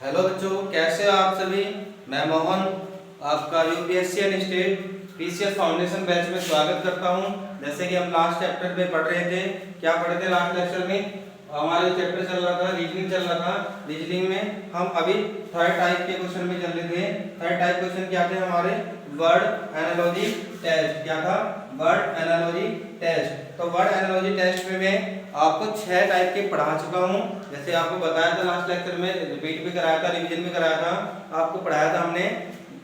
Hello बच्चों, कैसे हो आप सभी। मैं मोहन आपका UPSC and state PCS foundation batch में स्वागत करता हूं। जैसे कि हम लास्ट चैप्टर में पढ़ रहे थे, क्या पढ़े थे लास्ट लेक्चर में? हमारा चैप्टर चल रहा था रीजनिंग चल रहा था। रीजनिंग में हम अभी थर्ड टाइप के क्वेश्चन में चल रहे थे। थर्ड टाइप क्वेश्चन क्या थे हमारे? Word analogy test. क्या था? Word analogy test. तो वर्ड एनालॉजी टेस्ट में मैं आपको 6 टाइप के पढ़ा चुका हूँ। जैसे आपको बताया था लास्ट लेक्चर में, रिपीट भी कराया था, रिवीजन भी कराया था। आपको पढ़ाया था हमने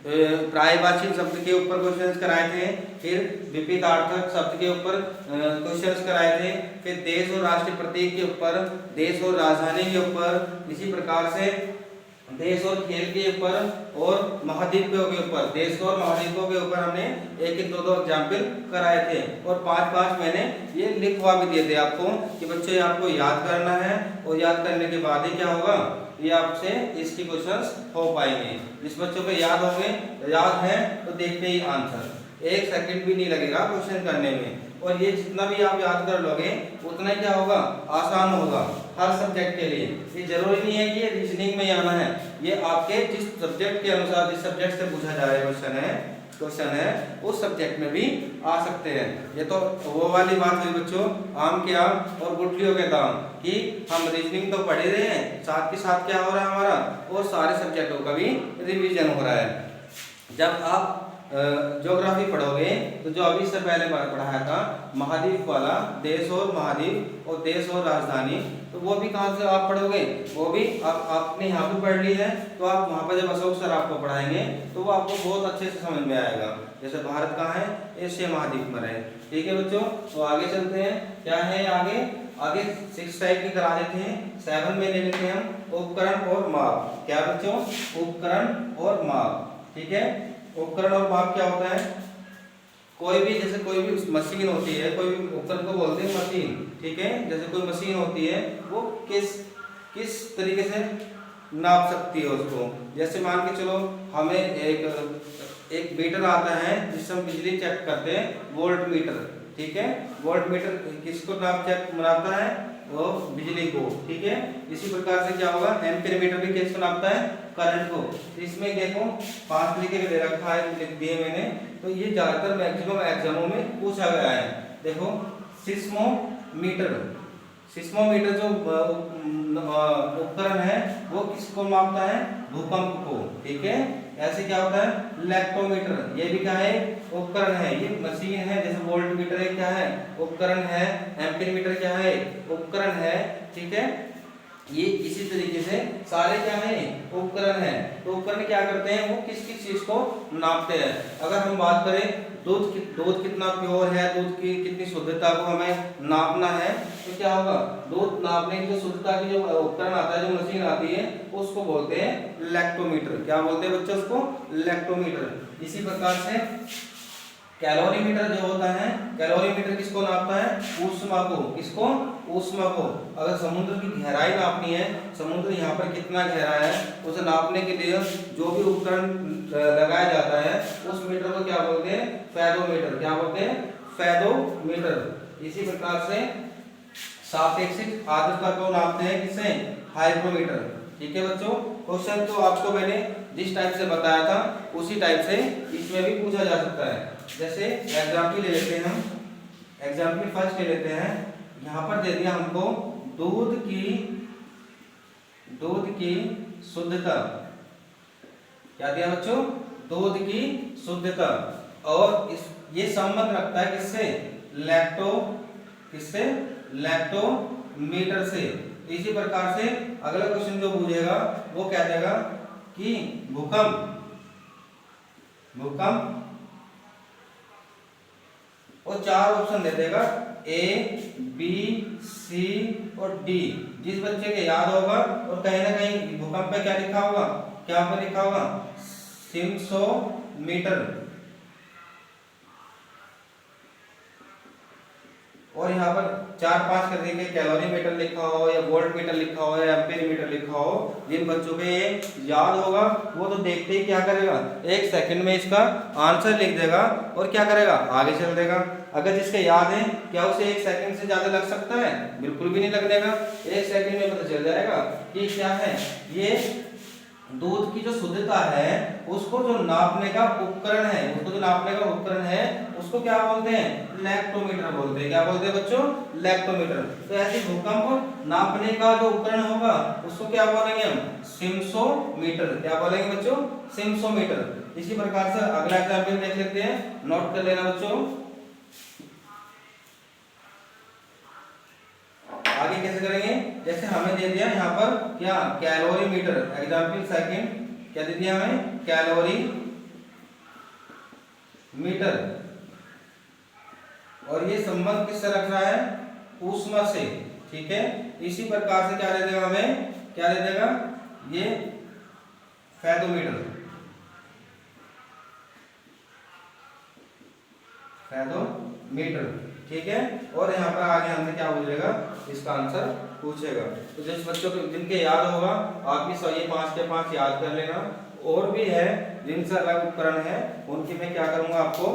पर्यायवाची शब्द के ऊपर क्वेश्चंस कराए थे, फिर विपरीतार्थक शब्द के ऊपर क्वेश्चंस कराए थे, फिर देश और राष्ट्रीय प्रतीक के ऊपर, देश और राजधानी के ऊपर, इसी प्रकार से देश और खेल के ऊपर और महाद्वीपों के ऊपर, देश और महाद्वीपों के ऊपर हमने एक एक दो एग्जाम्पल कराए थे। और 5 मैंने ये लिखवा भी दिए थे आपको कि बच्चे आपको याद करना है, और याद करने के बाद ही क्या होगा, ये आपसे इसकी क्वेश्चंस हो पाएंगे। जिस बच्चों को याद है तो देखते ही आंसर, 1 सेकंड भी नहीं लगेगा क्वेश्चन करने में। और ये जितना भी आप याद कर लोगे उतना ही क्या होगा, आसान होगा हर सब्जेक्ट के लिए। ये जरूरी नहीं है कि ये रीजनिंग में ही आना है, ये आपके जिस सब्जेक्ट के अनुसार, जिस सब्जेक्ट से पूछा जा रहा है क्वेश्चन है उस सब्जेक्ट में भी आ सकते हैं। ये तो वो वाली बात हुई बच्चों, आम के आम और गुठलियों के दाम, कि हम रीजनिंग तो पढ़ रहे हैं, साथ के साथ क्या हो रहा है हमारा, और सारे सब्जेक्टों का भी रिवीजन हो रहा है। जब आप ज्योग्राफी पढ़ोगे तो जो अभी से पहले पढ़ाया था महाद्वीप वाला, देश और महाद्वीप और देश और राजधानी, तो वो भी कहाँ से आप पढ़ोगे, वो भी आपने यहाँ पे पढ़ ली है, तो आप वहाँ पर जब अशोक सर आपको पढ़ाएंगे तो वो आपको बहुत अच्छे से समझ में आएगा। जैसे भारत कहाँ है, एशिया महाद्वीप में रहे। ठीक है बच्चों, तो आगे चलते हैं। क्या है आगे 6 टाइप की करा देते हैं। 7 में ले लेते हैं हम उपकरण और माप। क्या बच्चों? उपकरण और माप। ठीक है, उपकरण और माप क्या होता है? कोई भी मशीन होती है, कोई भी उपकरण को बोलते हैं मशीन। ठीक है, जैसे कोई मशीन होती है, वो किस तरीके से नाप सकती है उसको। जैसे मान के चलो, हमें एक मीटर आता है जिससे हम बिजली चेक करते हैं, वोल्ट मीटर। ठीक है, वोल्ट मीटर किसको नापता है? वो बिजली को। ठीक है, इसी प्रकार से क्या होगा, एम्पीयर मीटर भी किसको नापता है? करंट को। इसमें देखो 5 लिख के दे रखा है, लिख दिए मैंने, तो ये ज्यादातर मैक्सिमम एग्जामों में पूछा गया है। देखो सिस्मोमीटर जो उपकरण है वो किसको मापता है? भूकंप को। ठीक है, ऐसे क्या होता है लेक्टोमीटर, ये भी क्या है? उपकरण है, ये मशीन है। जैसे वोल्ट मीटर है, क्या है? उपकरण है। एम्पीयर मीटर क्या है? उपकरण है। ठीक है, ये इसी तरीके से सारे क्या है? उपकरण है। तो उपकरण क्या करते हैं, वो किस किस चीज को नापते हैं। अगर हम बात करें दूध कितना प्योर है, दूध की कितनी शुद्धता को हमें नापना है, तो क्या होगा, दूध नापने की जो शुद्धता की जो उपकरण आता है, जो मशीन आती है, उसको बोलते हैं लैक्टोमीटर। क्या बोलते हैं बच्चों? उसको लैक्टोमीटर। इसी प्रकार से कैलोरीमीटर जो होता है, कैलोरीमीटर किसको नापता है? ऊष्मा को। किसको? ऊष्मा को। अगर समुद्र की गहराई नापनी है, समुद्र यहाँ पर कितना गहरा है, उसे नापने के लिए जो भी उपकरण लगाया जाता है, उस मीटर को क्या बोलते हैं? फेदोमीटर। क्या बोलते हैं? फेदोमीटर। इसी प्रकार से सापेक्षिक आर्द्रता को नापते हैं किससे? हाइग्रोमीटर। ठीक है बच्चों, क्वेश्चन तो आपको मैंने जिस टाइप से बताया था उसी टाइप से इसमें भी पूछा जा सकता है। जैसे एग्जाम्पल ले लेते हैं हम, एग्जाम्पल फर्स्ट ले लेते हैं। यहाँ पर दे दिया हमको दूध की शुद्धता। क्या दिया बच्चों? दूध की शुद्धता। और ये संबंध रखता है किससे? लैक्टोमीटर से। इसी प्रकार से अगला क्वेश्चन जो पूछेगा वो क्या देगा कि भूकंप और 4 ऑप्शन दे देगा, ए बी सी और डी। जिस बच्चे के याद होगा, और कहीं ना कहीं भूकंप पे क्या लिखा होगा, क्या पे लिखा होगा? सिम्सोमीटर। और यहाँ पर 4-5 कर देंगे, कैलोरीमीटर लिखा हो या वोल्ट मीटर लिखा हो या एम्पीयर मीटर लिखा हो। जिन बच्चों के ये याद होगा वो तो देखते ही क्या करेगा, 1 सेकंड में इसका आंसर लिख देगा और क्या करेगा, आगे चल देगा। अगर जिसके याद है, क्या उसे 1 सेकंड से ज्यादा लग सकता है? बिल्कुल भी नहीं लग देगा। 1 सेकंड में पता चल जाएगा कि क्या है, ये दूध की जो शुद्धता है उसको जो नापने का उपकरण है, उसको क्या बोलते हैं? लैक्टोमीटर बोलते हैं। क्या बोलते हैं बच्चों? लैक्टोमीटर। तो ऐसे भूकंप नापने का जो उपकरण होगा उसको क्या बोलेंगे हम? सिम्सोमीटर। क्या बोलेंगे बच्चों? सिम्सोमीटर। इसी प्रकार से अगला एग्जाम्पल देख लेते हैं, नोट कर लेना बच्चों। आगे कैसे करेंगे? जैसे हमें दे दिया यहाँ पर क्या? Calorie metre. एग्जाम्पल सेकंड क्या दे दिया हमें? Calorie meter. और ये संबंध किससे रख रहा है? ऊष्मा से। ठीक है, इसी प्रकार से क्या दे देगा हमें? क्या दे देगा? ये फेदोमीटर। ठीक है। और यहाँ पर आगे हमें क्या पूछेगा? इसका आंसर पूछेगा। तो जिस बच्चों को जिनके याद होगा आप भी ये 5 के 5 याद कर लेना। और भी है जिनसे अलग उपकरण है उनकी मैं क्या करूंगा, आपको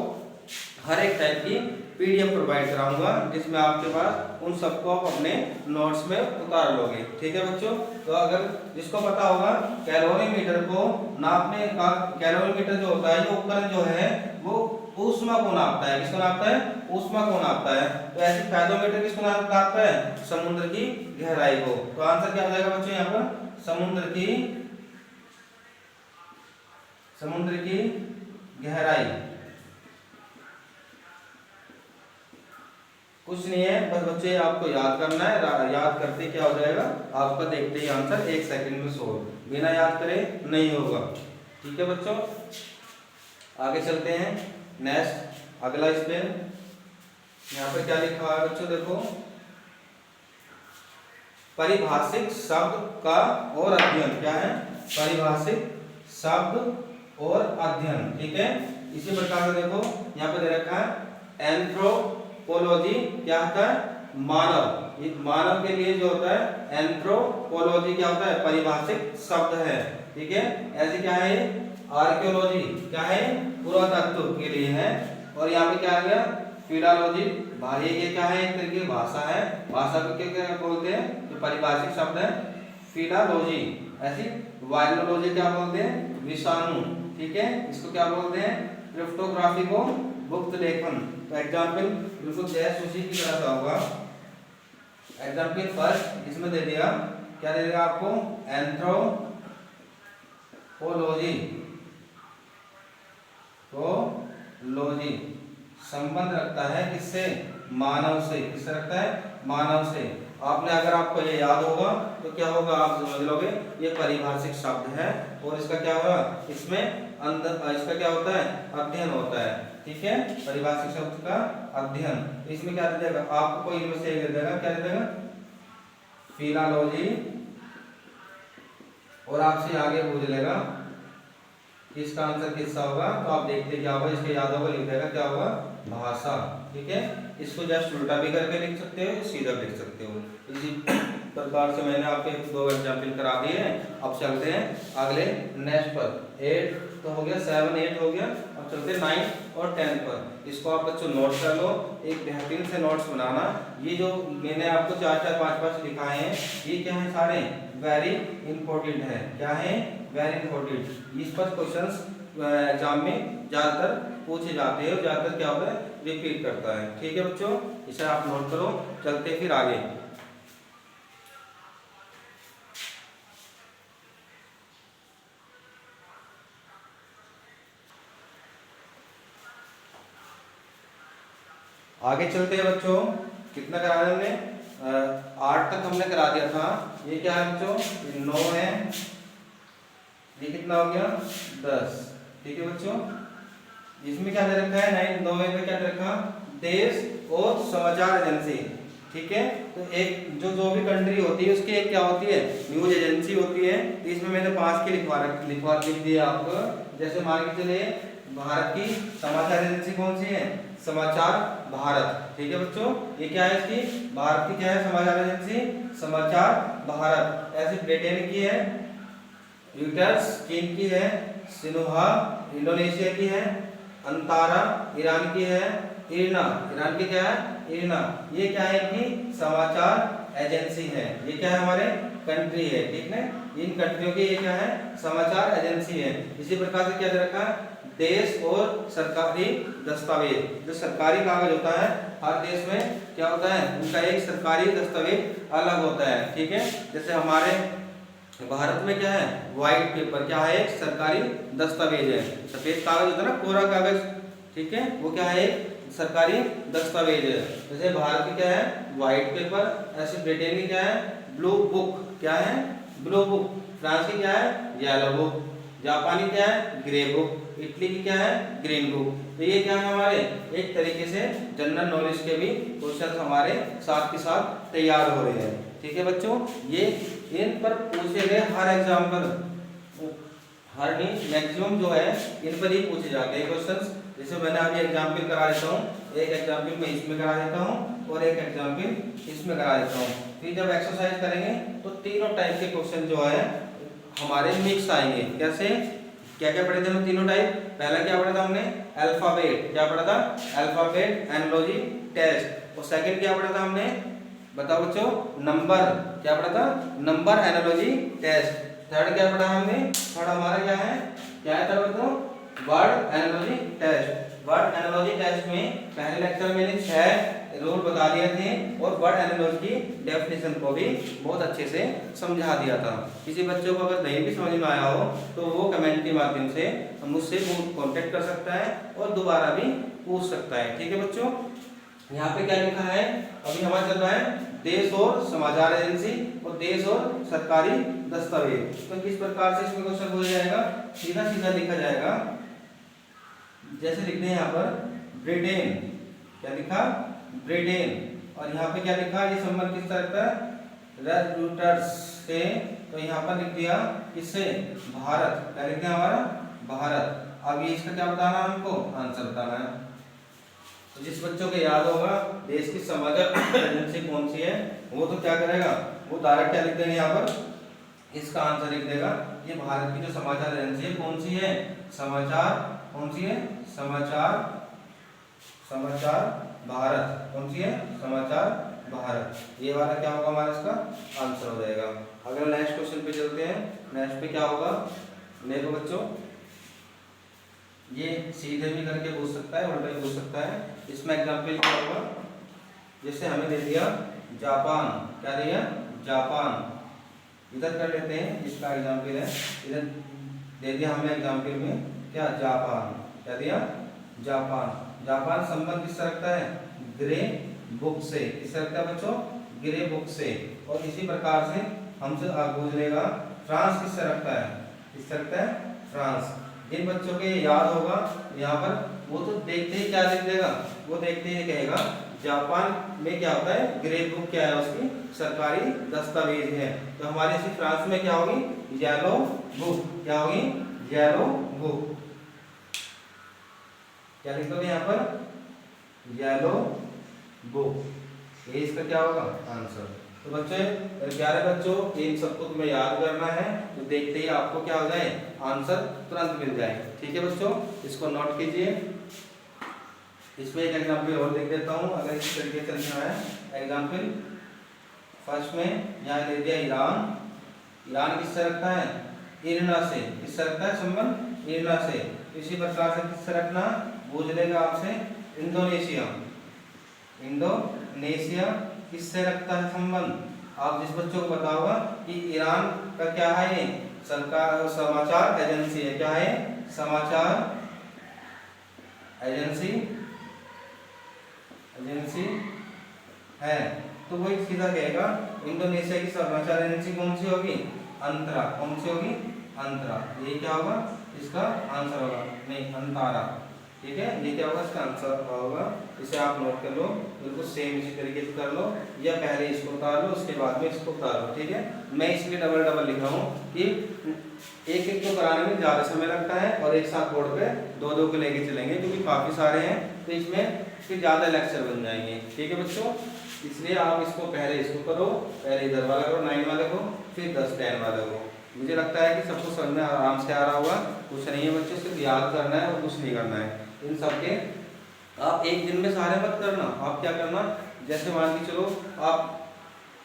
हर एक टाइप की पीडीएफ प्रोवाइड कराऊंगा, जिसमें आपके पास उन सबको आप अपने नोट्स में उतार लोगे। ठीक है बच्चों। तो अगर जिसको पता होगा कैलोरीमीटर को नापने का, कैलोरीमीटर जो होता है, ये उपकरण जो है वो ऊष्मा को नापता है। किसको नापता है? ऊष्मा को नापता है। तो ऐसे फेदोमीटर किसको नापता है? समुद्र की गहराई को। तो आंसर क्या हो जाएगा बच्चों यहाँ पर? समुद्र की गहराई। कुछ नहीं है, बस बच्चे आपको याद करना है। याद करते क्या हो जाएगा आपका? देखते ही आंसर 1 सेकंड में सोल्व। बिना याद करे नहीं होगा। ठीक है बच्चों, आगे चलते हैं। नेक्स्ट अगला इस पे यहाँ पे क्या लिखा है बच्चों? देखो, परिभाषिक शब्द का और अध्ययन। क्या है? परिभाषिक शब्द और अध्ययन। ठीक है, इसी प्रकार से देखो यहाँ पे दे रखा है एंथ्रोपोलॉजी। क्या होता है? मानव। ये मानव के लिए जो होता है एंथ्रोपोलॉजी क्या होता है? परिभाषिक शब्द है। ठीक है, ऐसे क्या है? आर्कियोलॉजी क्या है? पुरातत्व के लिए है। और यहाँ पे क्या आ गया? फिलॉलॉजी। ये क्या है? एक तरीके की भाषा है। भाषा को क्या बोलते हैं? जो परिभाषिक शब्द है फिलॉलॉजी। ऐसी वायरोलॉजी क्या बोलते हैं? विषाणु। ठीक है, इसको क्या बोलते हैं? क्रिप्टोग्राफी को गुप्त लेखन। तो एग्जाम्पल बिल्कुल जैसे उसी की तरह का होगा। एग्जाम्पल फर्स्ट इसमें दे दिया, क्या दे देगा आपको? एंथ्रोपोलॉजी। लॉजी संबंध रखता है किससे? मानव से। किससे रखता है? मानव से। आपने अगर आपको ये याद होगा तो क्या होगा? आप समझ लोगे ये परिभाषिक शब्द है और इसका क्या होगा? इसमें अंदर इसका क्या होता है? अध्ययन होता है। ठीक है, परिभाषिक शब्द का अध्ययन। इसमें क्या दे देगा आपको? कोई इनमें से दे देगा। क्या दे देगा? फिलॉलॉजी। और आपसे आगे पूछ लेगा इसका आंसर किसका होगा? तो आप देखते क्या होगा? इसके याद होगा, लिख देगा क्या होगा? भाषा। ठीक है, इसको जस्ट उल्टा भी करके लिख सकते हो, सीधा लिख सकते हो। इसी प्रकार से मैंने आपके 2 एग्जाम्पल करा दिए हैं। अब चलते हैं अगले नेक्स्ट पर। 8 तो हो गया, 7 8 हो गया। अब चलते हैं 9 और 10 पर। इसको आप बच्चों नोट कर लो, एक बेहतरीन से नोट्स बनाना। ये जो मैंने आपको 4 4 5 5 लिखाए हैं, ये क्या है? सारे वेरी इंपॉर्टेंट है। क्या है? Very important. इस पर क्वेश्चंस एग्जाम में ज्यादातर पूछे जाते हैं और ज्यादातर क्या होता है? रिपीट करता है। ठीक है बच्चों, इसे आप नोट करो। चलते फिर आगे। आगे चलते हैं बच्चों। कितना करा दिया हमने? 8 तक हमने करा दिया था। ये क्या है बच्चों? 9 है। ये कितना हो गया? 10। ठीक है बच्चों, इसमें क्या दे रखा है? 9 में क्या दे रखा? देश और समाचार एजेंसी। ठीक है, तो एक जो भी कंट्री होती है उसकी एक क्या होती है? न्यूज एजेंसी होती है। तो इसमें मैंने 5 के लिख दिया आपको। जैसे मान के चलिए भारत की समाचार एजेंसी कौन सी है? समाचार भारत। ठीक है बच्चों, ये क्या है? इसकी भारत की क्या है? समाचार एजेंसी समाचार भारत। ऐसे ब्रिटेन की है, रॉयटर्स चीन की है, सिन्हुआ इंडोनेशिया की है, अंतारा ईरान की है, इरना ईरान की क्या है? इरना। ये क्या है? इनकी समाचार एजेंसी है। ये क्या है हमारे कंट्री है, ठीक है। इन कंट्रियों की ये क्या है समाचार एजेंसी है। इसी प्रकार से क्या दे रखा है देश और सरकारी दस्तावेज। जो सरकारी कागज होता है हर देश में क्या होता है उनका एक सरकारी दस्तावेज अलग होता है, ठीक है। जैसे हमारे भारत में क्या है व्हाइट पेपर क्या है एक सरकारी दस्तावेज है। सफेद कागज होता है ना कोरा कागज, ठीक है, वो क्या है एक सरकारी दस्तावेज है। जैसे भारत की क्या है व्हाइट पेपर, ऐसे ब्रिटेन की क्या है ब्लू बुक, क्या है ब्लू बुक, फ्रांस की क्या है येलो बुक, जापानी क्या है ग्रे बुक, इटली की क्या है ग्रीन बुक। तो ये क्या है हमारे एक तरीके से जनरल नॉलेज के भी क्वेश्चन हमारे साथ के साथ तैयार हो रहे हैं, ठीक है बच्चों। ये इन पर पूछे गए हर एग्जाम्पल, हर नहीं मैक्सिमम जो है इन पर ही पूछे जाते हैं क्वेश्चंस। जैसे मैंने अभी एग्जाम्पल करा देता हूँ, एक एग्जाम्पल मैं इसमें करा देता हूँ और एक एग्जाम्पल इसमें करा देता हूँ। फिर जब एक्सरसाइज करेंगे तो तीनों टाइप के क्वेश्चन जो है हमारे मिक्स आएंगे। कैसे क्या क्या पढ़े थे हम तीनों टाइप। पहला क्या पढ़ा था हमने अल्फाबेट, क्या पढ़ा था अल्फाबेट एनालॉजी टेस्ट। और सेकंड क्या पढ़ा था हमने बताओ बच्चों नंबर, क्या पढ़ा था नंबर एनालॉजी टेस्ट। थर्ड क्या पढ़ा हमने, थर्ड हमारा क्या है थर्ड बच्चों word analogy test. Word analogy test में पहले लेक्चर में मैंने 6 रूल बता दिए थे और वर्ड एनालॉजी की डेफिनेशन को भी बहुत अच्छे से समझा दिया था। किसी बच्चों को अगर नहीं भी समझ में आया हो तो वो कमेंट के माध्यम से मुझसे कांटेक्ट कर सकता है और दोबारा भी पूछ सकता है, ठीक है बच्चों। यहाँ पे क्या लिखा है अभी हमारा चल रहा है देश और समाचार एजेंसी और देश और सरकारी दस्तावेज। तो किस प्रकार से इसमें क्वेश्चन हो जाएगा सीधा सीधा लिखा जाएगा। जैसे लिखते हैं यहाँ पर ब्रिटेन, क्या लिखा ब्रिटेन, और यहाँ पे क्या लिखा ये संबंध किससे रखता है रॉयटर्स से, तो यहाँ पर लिख दिया किससे भारत, क्या लिख दिया हमारा भारत। अब ये इसका क्या बताना है हमको आंसर बताना है। तो जिस बच्चों को याद होगा देश की समाचार एजेंसी कौन सी है वो तो क्या करेगा वो डायरेक्ट क्या लिख देंगे यहाँ पर इसका आंसर लिख देगा। ये भारत की जो समाचार एजेंसी है कौन सी है समाचार, कौन सी है समाचार, समाचार भारत, कौन सी है समाचार भारत। ये वाला क्या होगा हमारा इसका आंसर हो जाएगा। अगर नेक्स्ट क्वेश्चन पे चलते हैं, नेक्स्ट पे क्या होगा देखो बच्चों ये सीधे भी करके पूछ सकता है उल्टा भी पूछ सकता है। इसमें एग्जाम्पल क्या होगा जैसे हमें दे दिया जापान, क्या दिया जापान, इधर कर लेते हैं इसका एग्जाम्पल है, इधर दे दिया हमें एग्जाम्पल में क्या जापान, क्या दिया जापान। जापान संबंध किससे रखता है ग्रे बुक से, किससे रखता है बच्चों ग्रे बुक से। और इसी प्रकार से हमसे पूछ लेगा फ्रांस किससे रखता है, किससे रखता है फ्रांस। जिन बच्चों के याद होगा यहाँ पर वो तो देखते ही क्या लिख देगा वो देखते ही कहेगा जापान में क्या होता है ग्रे बुक क्या है उसकी सरकारी दस्तावेज है। तो हमारे इसी फ्रांस में क्या होगी येलो बुक, क्या होगी येलो बुक, क्या लिख दोगे यहाँ पर येलो बुक, ये इसका क्या होगा आंसर। तो बच्चे प्यारे बच्चों इन सबको तुम्हें याद करना है तो देखते ही आपको क्या हो जाए आंसर तुरंत मिल जाए, ठीक है बच्चों। इसको नोट कीजिए। इसमें एक एग्जाम्पल और लिख देता हूँ अगर इस तरीके से लिखना है। एग्जाम्पल फर्स्ट में यहाँ दे दिया ईरान, ईरान किससे रखता है इरान से, किससे रखता है संबंध ईरान से। इसी प्रकार से किससे रखना पूछ लेगा आपसे इंडोनेशिया, इंडोनेशिया किससे रखता है संबंध। आप जिस बच्चों को बताओगा कि ईरान का क्या है ये सरकार समाचार एजेंसी है, क्या है समाचार एजेंसी, एजेंसी है, तो वही सीधा कहेगा इंडोनेशिया की समाचार एजेंसी कौन सी होगी अंतरा, कौन सी होगी अंतरा। ये क्या होगा इसका आंसर होगा नहीं अंतारा, ठीक है। ये क्या होगा इसका आंसर होगा। इसे आप नोट कर लो बिल्कुल सेम इसी तरीके से कर लो या पहले इसको उतार लो उसके बाद में इसको उतार लो, ठीक है। मैं इसलिए डबल डबल लिख रहा हूँ कि एक एक को कराने में ज़्यादा समय लगता है और एक साथ बोर्ड पे दो दो को लेके चलेंगे क्योंकि काफ़ी सारे हैं तो इसमें फिर ज़्यादा लेक्चर बन जाएंगे, ठीक है बच्चों। इसलिए आप इसको पहले इसको करो, पहले इधर वाला करो 9 वाले को, फिर 10 10 वाले को। मुझे लगता है कि सबको समझ में आराम से आ रहा होगा। कुछ नहीं है बच्चों सिर्फ याद करना है और कुछ नहीं करना है। इन सबके आप एक दिन में सारे मत करना, आप क्या करना जैसे मान के चलो आप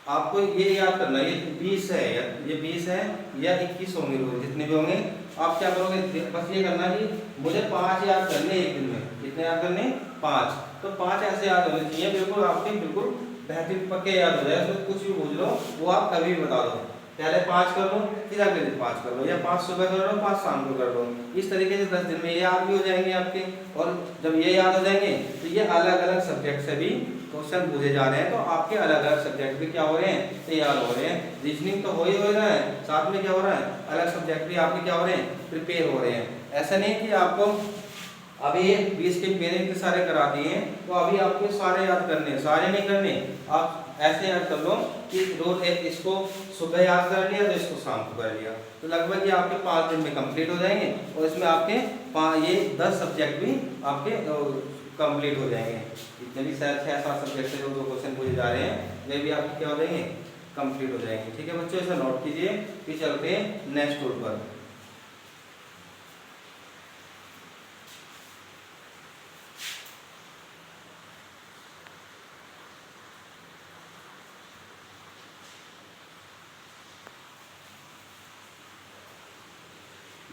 आपको ये याद करना, ये 20 है या ये 20 है या 21 होंगे रोज, जितने भी होंगे। आप क्या करोगे, बस ये करना कि मुझे 5 याद करने एक दिन में। कितने याद करने, 5। तो 5 ऐसे याद होने चाहिए बिल्कुल आपके, बिल्कुल बेहतरीन पक्के याद हो जाए। तो कुछ भी पूछ लो वो आप कभी भी बता दो। पहले 5 कर लो, फिर अगले दिन 5 कर लो, या 5 सुबह कर लो, 5 शाम को कर लो। इस तरीके से 10 दिन में ये याद भी हो जाएंगे आपके। और जब ये याद हो जाएंगे तो ये अलग अलग सब्जेक्ट से भी क्वेश्चन पूछे जा रहे हैं। तो आपके अलग अलग सब्जेक्ट भी क्या हो रहे हैं, तैयार हो रहे हैं। रीजनिंग तो हो ही रहा है, साथ में क्या हो रहा है, अलग सब्जेक्ट भी आपके क्या हो रहे हैं, प्रिपेयर हो रहे हैं। ऐसा नहीं कि आपको अभी ये 20 के मैंने इतने सारे करा दिए हैं तो अभी आपको सारे याद करने, सारे नहीं करने। आप ऐसे याद कर लो कि रोज एक इसको सुबह याद कर लिया तो इसको शाम को कर लिया, तो लगभग ये आपके 5 दिन में कंप्लीट हो जाएंगे। और इसमें आपके ये 10 सब्जेक्ट भी आपके कंप्लीट हो जाएंगे। जितने भी 6-7 सब्जेक्ट से जो क्वेश्चन पूछे जा रहे हैं वे भी आपके क्या हो जाएंगे, कंप्लीट हो जाएंगे। ठीक है बच्चों, इसे नोट कीजिए। फिर चलते हैं नेक्स्ट टूल पर।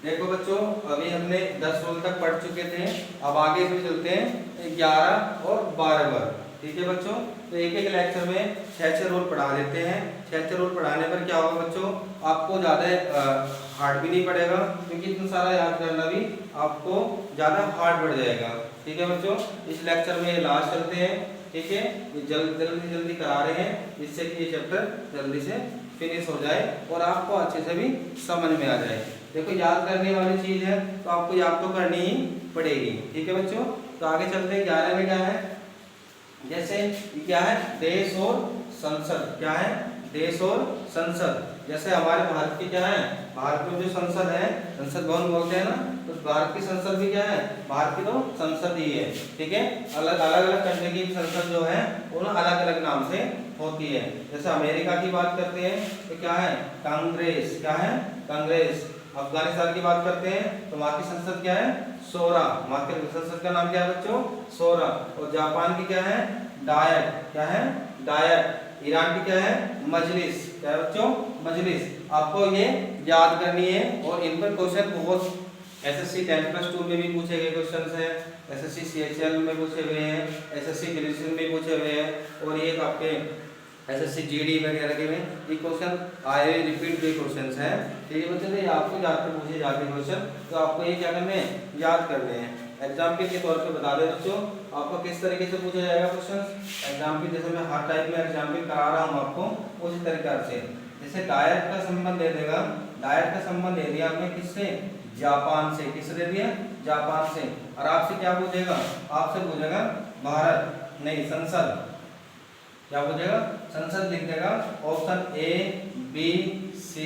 देखो बच्चों, अभी हमने 10 रोल तक पढ़ चुके थे। अब आगे भी चलते हैं 11 और 12 पर। ठीक है बच्चों, तो एक एक लेक्चर में 6-6 रोल पढ़ा देते हैं। 6-6 रोल पढ़ाने पर क्या होगा बच्चों, आपको ज़्यादा हार्ड भी नहीं पड़ेगा, क्योंकि इतना सारा याद करना भी आपको ज़्यादा हार्ड पड़ जाएगा। ठीक है बच्चों, इस लेक्चर में लास्ट चलते हैं। ठीक है, ये जल्दी करा रहे हैं जिससे कि ये चैप्टर जल्दी से फिनिश हो जाए और आपको अच्छे से भी समझ में आ जाए। देखो, याद करने वाली चीज है तो आपको याद तो करनी ही पड़ेगी। ठीक है बच्चों, तो आगे चलते हैं। 11 में क्या है, जैसे क्या है, देश और संसद। क्या है, देश और संसद। जैसे हमारे भारत की क्या है, भारत में जो संसद है, संसद भवन बोलते हैं ना, तो भारत की संसद भी क्या है, भारत की तो संसद ही है। ठीक है, अलग अलग कंट्री की संसद जो है वो अलग अलग नाम से होती है। जैसे अमेरिका की बात करते हैं तो क्या है, कांग्रेस। क्या है, कांग्रेस। अफगानिस्तान की बात करते हैं तो वहाँ की संसद क्या है, शोरा। वहाँ के संसद का नाम क्या है बच्चों, शोरा। और जापान की क्या है, डायट। क्या है, डायट। ईरान की क्या है, मजलिस। क्या है बच्चों, मजलिस। आपको ये याद करनी है और इन पर क्वेश्चन बहुत एसएससी 10+2 में भी पूछे गए क्वेश्चन है, एसएससी सीएचएल में पूछे हुए हैं, एसएससी ग्रेजुएशन में पूछे हुए हैं, और ये आपके एसएससी जीडी वगैरह के में ये क्वेश्चन आए, रिपीट हुए क्वेश्चन हैं। ठीक है बच्चों, ये आपको याद कर पूछे जाते हैं क्वेश्चन, तो आपको ये क्या करने हैं, याद करने हैं। एग्जाम्पल के तौर पे बता दें बच्चों, आपको किस तरीके से पूछा जाएगा क्वेश्चन। एग्जाम्पल जैसे मैं हर टाइप में एग्जाम्पल करा रहा हूँ आपको उसी तरीके से। जैसे डायट का संबंध दे देगा, डायट का संबंध दे दिया आपने किससे, जापान से। किससे दे दिया, जापान से। और आपसे क्या पूछेगा, आपसे पूछेगा भारत नहीं, संसद। क्या पूछेगा, संसद लिख देगा। Option A, B, C,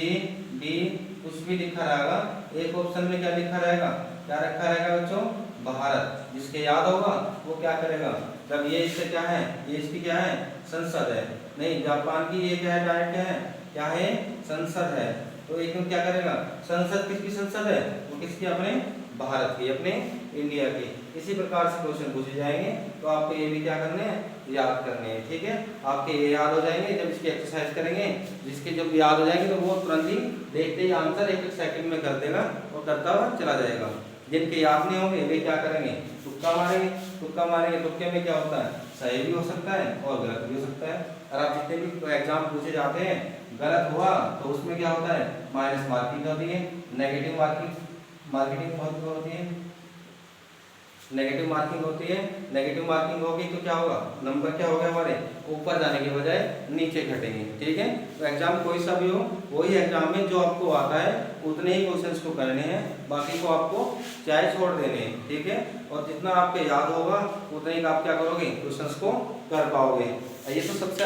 D कुछ भी लिखा रहेगा। एक ऑप्शन में क्या लिखा रहेगा, क्या रखा रहेगा बच्चों, भारत। जिसके याद होगा वो क्या करेगा, जब ये इससे क्या है, ये इसकी क्या है, संसद है। नहीं, जापान की ये क्या है, डायरेक्ट क्या है, संसद है। तो एक में क्या करेगा, संसद किसकी संसद है, वो किसकी, अपने भारत की, अपने इंडिया की। इसी प्रकार से क्वेश्चन पूछे जाएंगे, तो आपको ये भी क्या करने हैं, याद करने हैं। ठीक है, आपके ये याद हो जाएंगे जब इसकी एक्सरसाइज करेंगे। जिसके जब याद हो जाएंगे तो वो तुरंत ही देखते ही आंसर 1-1 सेकंड में कर देगा और करता हुआ चला जाएगा। जिनके याद नहीं होंगे वे क्या करेंगे, तुक्का मारेंगे। तुक्का मारेंगे, तुक्के में क्या होता है, सही भी हो सकता है और गलत भी हो सकता है। और आप जितने भी एग्जाम पूछे जाते हैं, गलत हुआ तो उसमें क्या होता है, माइनस मार्किंग होती है, नेगेटिव मार्किंग होती है, नेगेटिव मार्किंग होती है। नेगेटिव मार्किंग होगी तो क्या होगा, नंबर क्या होगा हमारे, ऊपर जाने के बजाय नीचे घटेंगे। ठीक है, तो एग्जाम कोई सा भी हो, वही एग्जाम में जो आपको आता है उतने ही क्वेश्चंस को करने हैं, बाकी को आपको चाहे छोड़ देने हैं। ठीक है, और जितना आपके याद होगा उतना ही आप क्या करोगे, क्वेश्चंस को कर पाओगे। ये तो सबसे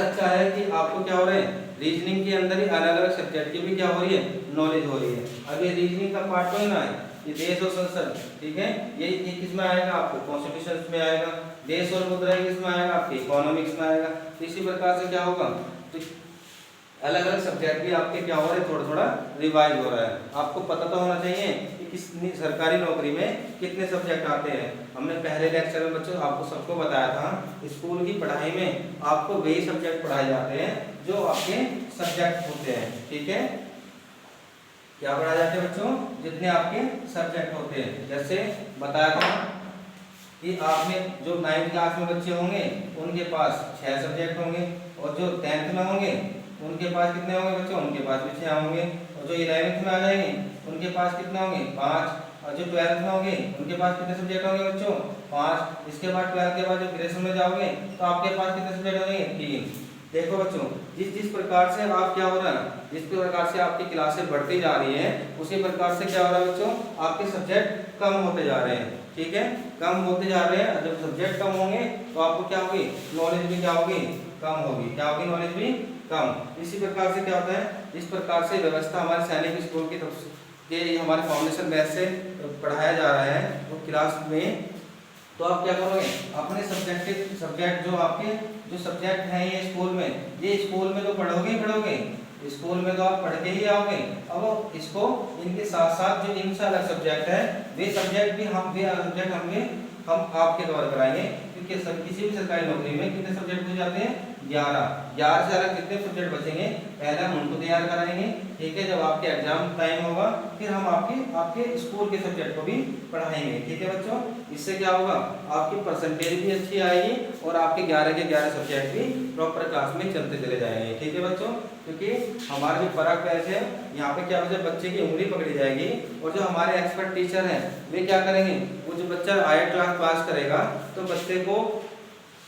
अच्छा है कि आपको क्या हो रहा है, रीजनिंग के अंदर ही अलग अलग सब्जेक्ट की भी क्या हो रही है, नॉलेज हो रही है। अब ये रीजनिंग का पार्ट तो ना है, ये देश और संसद। ठीक है, ये किस में आएगा, आपको कॉन्स्टिट्यूशन में आएगा। देश और मुद्रा किस में आएगा, आपके इकोनॉमिक्स में आएगा। तो इसी प्रकार से क्या होगा, तो अलग अलग सब्जेक्ट भी आपके क्या हो रहे हैं, थोड़ा थोड़ा रिवाइज हो रहा है। आपको पता तो होना चाहिए कि किस सरकारी नौकरी में कितने सब्जेक्ट आते हैं। हमने पहले लेक्चर में बच्चों आपको सबको बताया था, स्कूल की पढ़ाई में आपको वही सब्जेक्ट पढ़ाए जाते हैं जो आपके सब्जेक्ट होते हैं। ठीक है, क्या पढ़ाए जाते हैं बच्चों, जितने आपके सब्जेक्ट होते हैं। जैसे बताया था कि आप में जो 9th क्लास में बच्चे होंगे उनके पास 6 सब्जेक्ट होंगे, और जो 10th में होंगे उनके पास कितने होंगे बच्चों, उनके पास भी 6 होंगे, और जो 11th में आ जाएंगे उनके पास कितने होंगे, 5, और जो 12th में होंगे उनके पास कितने सब्जेक्ट होंगे बच्चों, 5। इसके बाद 12th के बाद जो ग्रेजुएशन में जाओगे तो आपके पास कितने सब्जेक्ट होंगे, 3। देखो बच्चों, जिस जिस प्रकार से आप क्या हो रहा है, जिस प्रकार से आपकी क्लासें बढ़ती जा रही हैं उसी प्रकार से क्या हो रहा है बच्चों, आपके सब्जेक्ट कम होते जा रहे हैं। ठीक है, कम होते जा रहे हैं। जब सब्जेक्ट कम होंगे तो आपको क्या होगी, नॉलेज भी क्या होगी, कम होगी। क्या होगी, नॉलेज भी कम। इसी प्रकार से क्या होता है, इस प्रकार से व्यवस्था हमारे सैनिक स्कूल की तरफ से हमारे फाउंडेशन बैच से पढ़ाया जा रहा है वो क्लास में। तो आप क्या करोगे, अपने सब्जेक्ट जो आपके जो सब्जेक्ट हैं ये स्कूल में, ये स्कूल में तो पढ़ोगे ही पढ़ोगे, स्कूल में तो आप पढ़ के ही आओगे। अब इसको इनके साथ साथ जो इनसे अलग सब्जेक्ट है वे सब्जेक्ट भी हम आपके कवर कराएंगे, क्योंकि किसी भी सरकारी नौकरी में कितने सब्जेक्ट हो जाते हैं, 11 से अलग कितने सब्जेक्ट बचेंगे, पहले हम उनको तैयार कराएंगे। ठीक है, जब आपके एग्जाम टाइम होगा फिर हम आपके स्कूल के सब्जेक्ट को भी पढ़ाएंगे। ठीक है बच्चों, इससे क्या होगा, आपकी परसेंटेज भी अच्छी आएगी और आपके 11 के 11 सब्जेक्ट भी प्रॉपर क्लास में चलते चले जाएंगे। ठीक है बच्चों, क्योंकि हमारा जो पराग बैच है यहाँ पे क्या होगा, बच्चे की उंगली पकड़ी जाएगी, और जो हमारे एक्सपर्ट टीचर हैं वे क्या करेंगे, वो जो बच्चा हायर क्लास पास करेगा तो बच्चे को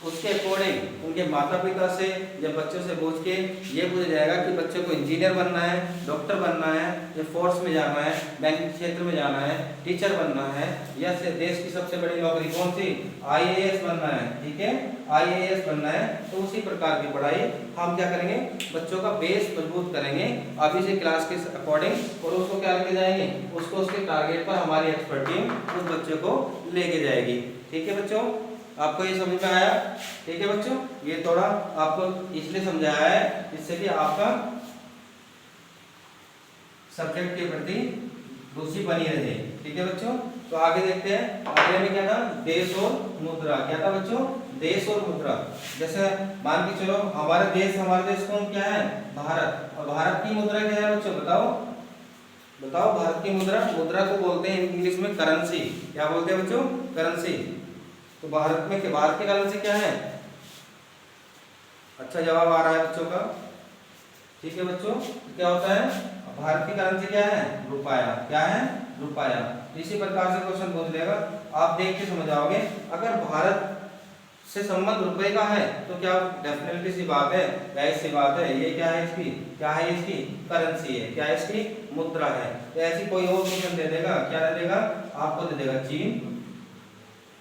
उसके अकॉर्डिंग उनके माता पिता से या बच्चों से पूछ के ये पूछा जाएगा कि बच्चों को इंजीनियर बनना है, डॉक्टर बनना है, या फोर्स में जाना है, बैंकिंग क्षेत्र में जाना है, टीचर बनना है, या देश की सबसे बड़ी नौकरी कौन सी, आईएएस बनना है। ठीक है, आईएएस बनना है। तो उसी प्रकार की पढ़ाई हम क्या करेंगे, बच्चों का बेस मजबूत करेंगे अभी से क्लास के अकॉर्डिंग, और उसको क्या लेके जाएंगे, उसको उसके टारगेट पर हमारी एक्सपर्ट टीम उस बच्चे को लेके जाएगी। ठीक है बच्चों, आपको ये समझ में आया। ठीक है बच्चों, ये थोड़ा आपको इसलिए समझाया है जिससे कि आपका सब्जेक्ट के प्रति रुचि बनी रहे। ठीक है बच्चों, तो आगे देखते हैं। आगे में क्या था, देश और मुद्रा। क्या था बच्चों, देश और मुद्रा। जैसे मान के चलो हमारा देश कौन क्या है, भारत, और भारत की मुद्रा क्या है बच्चों, बताओ भारत की मुद्रा को बोलते हैं इंग्लिश में करेंसी। क्या बोलते हैं बच्चों, करेंसी। तो भारत की करेंसी क्या है, अच्छा जवाब आ रहा है बच्चों का। ठीक है बच्चों, क्या होता है, भारत की करेंसी क्या है, रुपया। क्या है, रुपया। इसी प्रकार से क्वेश्चन पूछ लेगा, आप देख के समझ आओगे। अगर भारत से संबंध रुपए का है तो क्या डेफिनेटली सी बात है, जाहिर सी बात है, ये क्या है, इसकी करेंसी है, क्या है, इसकी मुद्रा है। तो ऐसी कोई और क्वेश्चन दे देगा, क्या दे देगा, आपको दे देगा चीन।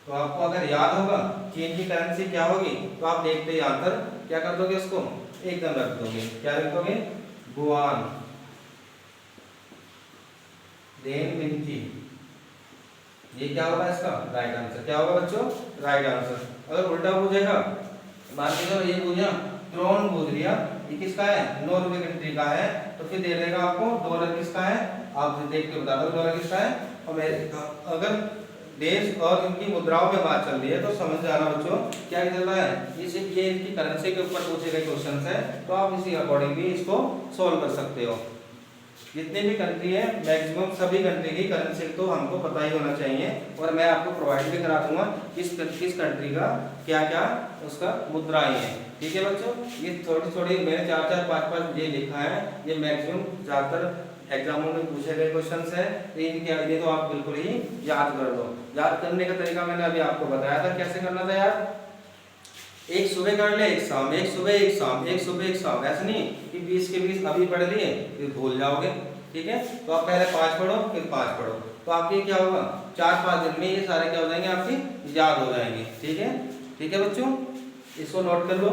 तो आपको अगर याद होगा चीन की करेंसी क्या होगी, तो आप देखते ही आंसर क्या कर दोगे, उसको एकदम रख दोगे। क्या रख दोगे, गुआन देन मिंटी। ये क्या होगा, इसका राइट आंसर। क्या होगा बच्चों, राइट आंसर। अगर उल्टा पूछेगा, मान के चलो ये पूछा क्रोन पूछ लिया, ये किसका है, नॉर्वे कंट्री का है, तो फिर दे देगा आपको डॉलर किसका है, आप देख के बता दो डॉलर किसका है, अमेरिका। अगर देश और इनकी मुद्राओं में बात चल रही है तो समझ जाना बच्चों क्या चल रहा है, ये इनकी करेंसी के ऊपर पूछे गए क्वेश्चन है, तो आप इसी अकॉर्डिंग भी इसको सोल्व कर सकते हो। जितने भी कंट्री है मैक्सिमम सभी कंट्री की करेंसी तो हमको पता ही होना चाहिए, और मैं आपको प्रोवाइड भी करा दूंगा किस कंट्री का क्या क्या उसका मुद्राएं हैं। ठीक है बच्चों, ये थोड़ी मैंने 4-4, 5-5 ये लिखा है, ये मैक्सिमम ज़्यादातर एग्जामों में पूछे गए क्वेश्चंस है, तो ये तो आप बिल्कुल ही याद कर लो। याद करने का तरीका मैंने अभी आपको बताया था कैसे करना था यार, एक सुबह कर ले, एक शाम, एक सुबह एक शाम, एक सुबह एक शाम। ऐसा नहीं कि 20 के 20 अभी पढ़ लिए फिर भूल जाओगे। ठीक है, तो आप पहले 5 पढ़ो फिर 5 पढ़ो, तो आपके क्या होगा 4-5 दिन में ये सारे क्या हो जाएंगे, आपकी याद हो जाएंगे। ठीक है बच्चों, इसको नोट कर लो,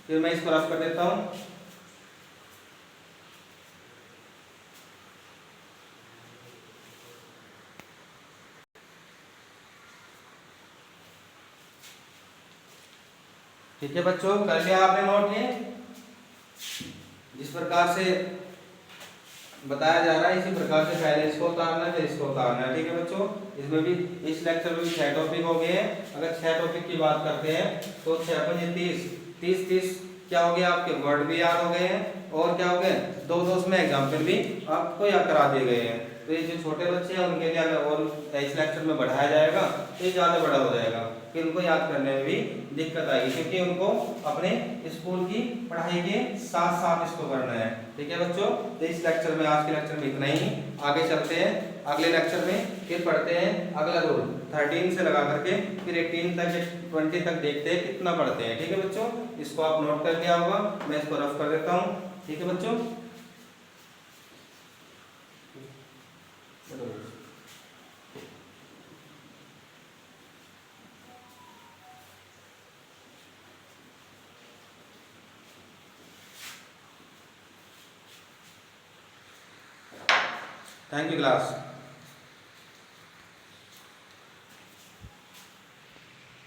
फिर मैं इसको रफ कर देता हूँ। ठीक है बच्चों, कर लिया आपने नोट? ये जिस प्रकार से बताया जा रहा है, इसी प्रकार से पहले इसको उतारना है फिर इसको उतारना है। ठीक है बच्चों, इसमें भी इस लेक्चर में भी 6 टॉपिक हो गए हैं। अगर 6 टॉपिक की बात करते हैं तो 6 पंजे 30 क्या हो गया, आपके वर्ड भी याद हो गए हैं और क्या हो गए, दो उसमें एग्जाम्पल भी आपको याद करा दिए गए हैं। तो ये जो छोटे बच्चे हैं उनके लिए अगर और इस लेक्चर में बढ़ाया जाएगा तो ये ज़्यादा बड़ा हो जाएगा, फिर उनको याद करने में भी दिक्कत आएगी, क्योंकि उनको अपने स्कूल की पढ़ाई के साथ साथ इसको करना है। ठीक है बच्चों, तो इस लेक्चर में, आज के लेक्चर में इतना ही। आगे चलते हैं अगले लेक्चर में, फिर पढ़ते हैं अगला रूल 13 से लगा करके फिर 18 तक 20 तक देखते हैं कितना पढ़ते हैं। ठीक है बच्चों, इसको आप नोट कर लिया होगा, मैं इसको रफ कर देता हूँ। ठीक है बच्चों, थैंक यू क्लास।